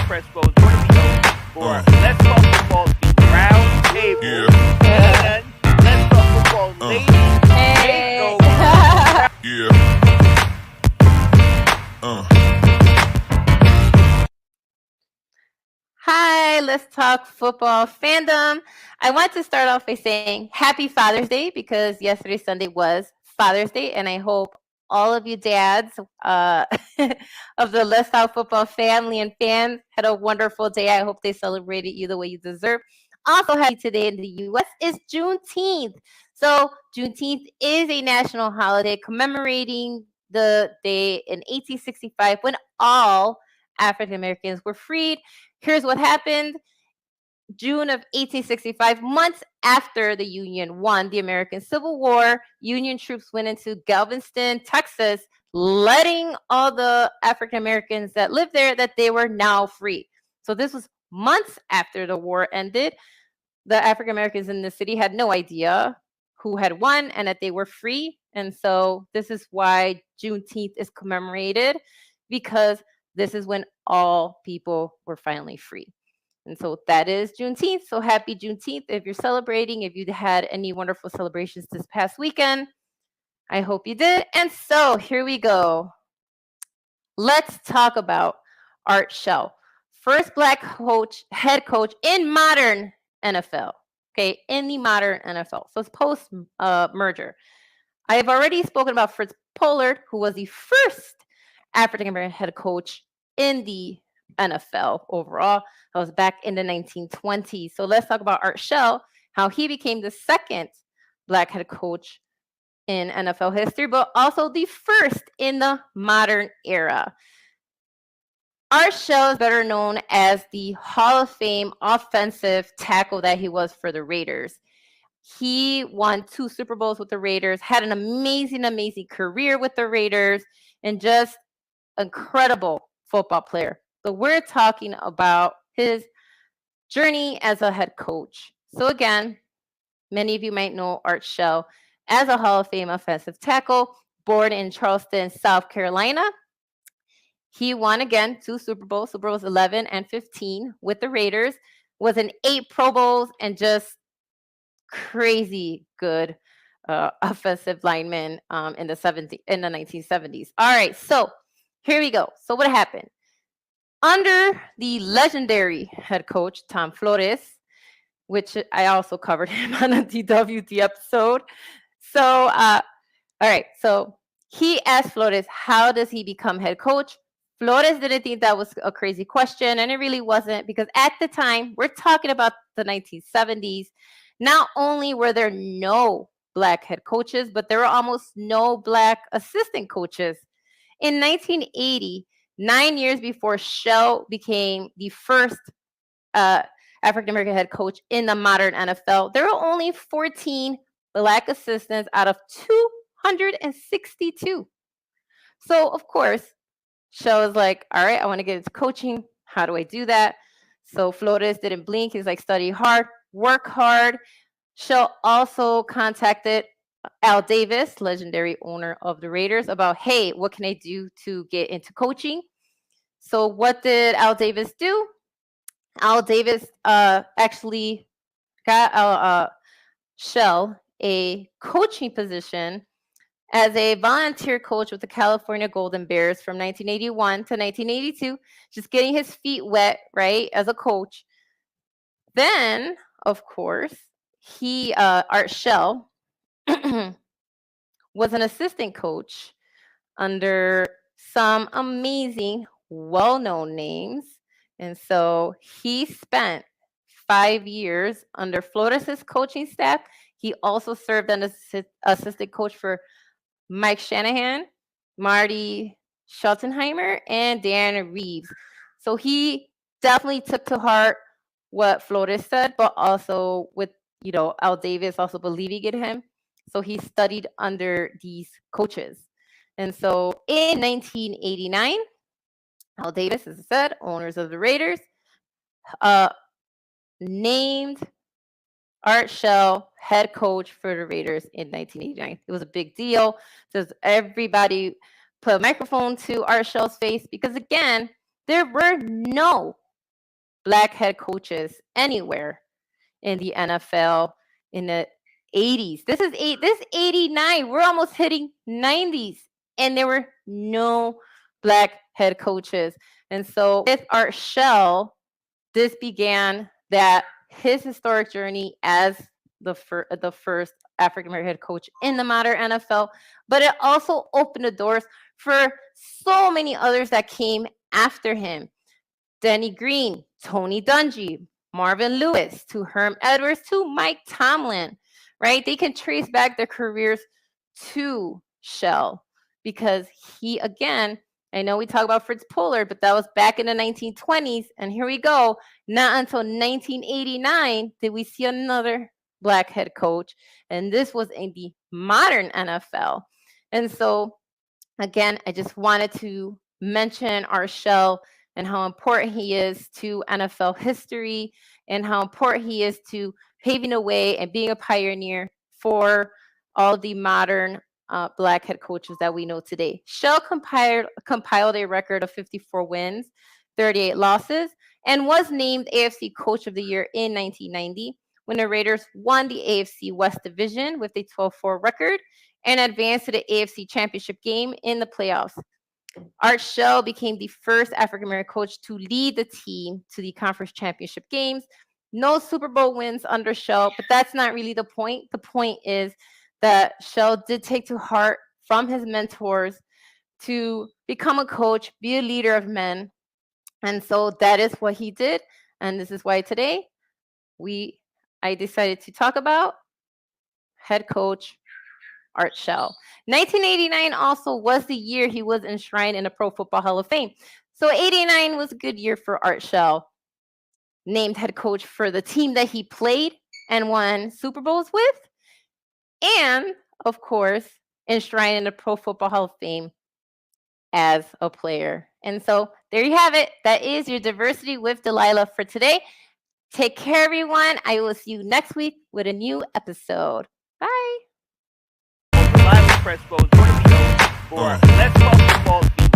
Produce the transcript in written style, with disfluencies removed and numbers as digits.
Crespo is going to be host for Let's Talk Football's The Round Table. And Let's Talk Football Ladies Takeover. Hi, Let's Talk Football fandom. I want to start off by saying Happy Father's Day because yesterday, Sunday, was Father's Day, and I hope all of you dads of the Let's Talk Football family and fans had a wonderful day. I hope they celebrated you the way you deserve. Also, happy today in the U.S. is Juneteenth. So Juneteenth is a national holiday commemorating the day in 1865 when all African Americans were freed. Here's what happened. June of 1865, months after the Union won the American Civil War, Union troops went into Galveston, Texas, letting all the African Americans that lived there that they were now free. So this was months after the war ended. The African Americans in the city had no idea who had won and that they were free. And so this is why Juneteenth is commemorated, because this is when all people were finally free. And so that is Juneteenth. So happy Juneteenth if you're celebrating, if you had any wonderful celebrations this past weekend. I hope you did. And so here we go. Let's talk about Art Shell. First Black head coach in modern NFL. Okay, in the modern NFL. So it's post merger. I have already spoken about Fritz Pollard, who was the first African American head coach in the NFL overall. That was back in the 1920s. So let's talk about Art Shell, how he became the second Black head coach in NFL history, but also the first in the modern era. Art Shell is better known as the Hall of Fame offensive tackle that he was for the Raiders. He won 2 Super Bowls with the Raiders, had an amazing, amazing career with the Raiders, and just incredible football player. So we're talking about his journey as a head coach. So again, many of you might know Art Shell as a Hall of Fame offensive tackle, born in Charleston, South Carolina. He won again 2 Super Bowls, Super Bowls 11 and 15 with the Raiders, was in 8 Pro Bowls, and just crazy good offensive lineman in the 1970s. All right, so here we go. So what happened? Under the legendary head coach, Tom Flores, which I also covered him on a DWT episode. So, all right. So he asked Flores, how does he become head coach? Flores didn't think that was a crazy question, and it really wasn't, because at the time, we're talking about the 1970s, not only were there no Black head coaches, but there were almost no Black assistant coaches. In 1980, 9 years before Shell became the first African-American head coach in the modern NFL, there were only 14 Black assistants out of 262. So, of course, Shell was like, all right, I want to get into coaching. How do I do that? So Flores didn't blink. He's like, study hard, work hard. Shell also contacted Al Davis, legendary owner of the Raiders, about, hey, what can I do to get into coaching? So what did Al Davis do? Al Davis actually got Shell a coaching position as a volunteer coach with the California Golden Bears from 1981 to 1982, just getting his feet wet, right, as a coach. Then, of course, Art Shell, was an assistant coach under some amazing, well-known names. And so he spent 5 years under Flores' coaching staff. He also served as assistant coach for Mike Shanahan, Marty Schottenheimer, and Dan Reeves. So he definitely took to heart what Flores said, but also with, Al Davis also believing in him. So he studied under these coaches. And so in 1989, Al Davis, as I said, owners of the Raiders, named Art Shell head coach for the Raiders in 1989. It was a big deal. So everybody put a microphone to Art Shell's face because, again, there were no black head coaches anywhere in the NFL in the 80s. This 89. We're almost hitting 90s. And there were no black head coaches. And so with Art Shell, this began his historic journey as the first African American head coach in the modern NFL, but it also opened the doors for so many others that came after him. Denny Green, Tony Dungy, Marvin Lewis, to Herm Edwards, to Mike Tomlin, right? They can trace back their careers to Shell because he, again, I know we talk about Fritz Pollard, but that was back in the 1920s. And here we go. Not until 1989 did we see another black head coach. And this was in the modern NFL. And so, again, I just wanted to mention Art Shell and how important he is to NFL history and how important he is to paving the way and being a pioneer for all the modern black head coaches that we know today. Shell compiled a record of 54 wins, 38 losses, and was named AFC Coach of the Year in 1990 when the Raiders won the AFC West Division with a 12-4 record and advanced to the AFC Championship game in the playoffs. Art Shell became the first African-American coach to lead the team to the conference championship games. No Super Bowl wins under Shell, but that's not really the point. The point is that Shell did take to heart from his mentors to become a coach, be a leader of men. And so that is what he did. And this is why today I decided to talk about head coach Art Shell. 1989 also was the year he was enshrined in the Pro Football Hall of Fame. So 89 was a good year for Art Shell, named head coach for the team that he played and won Super Bowls with, and, of course, enshrined in the Pro Football Hall of Fame as a player. And so there you have it. That is your Diversity with Delilah for today. Take care, everyone. I will see you next week with a new episode. Bye. Delilah Crespo is going to be known for Let's Talk Football.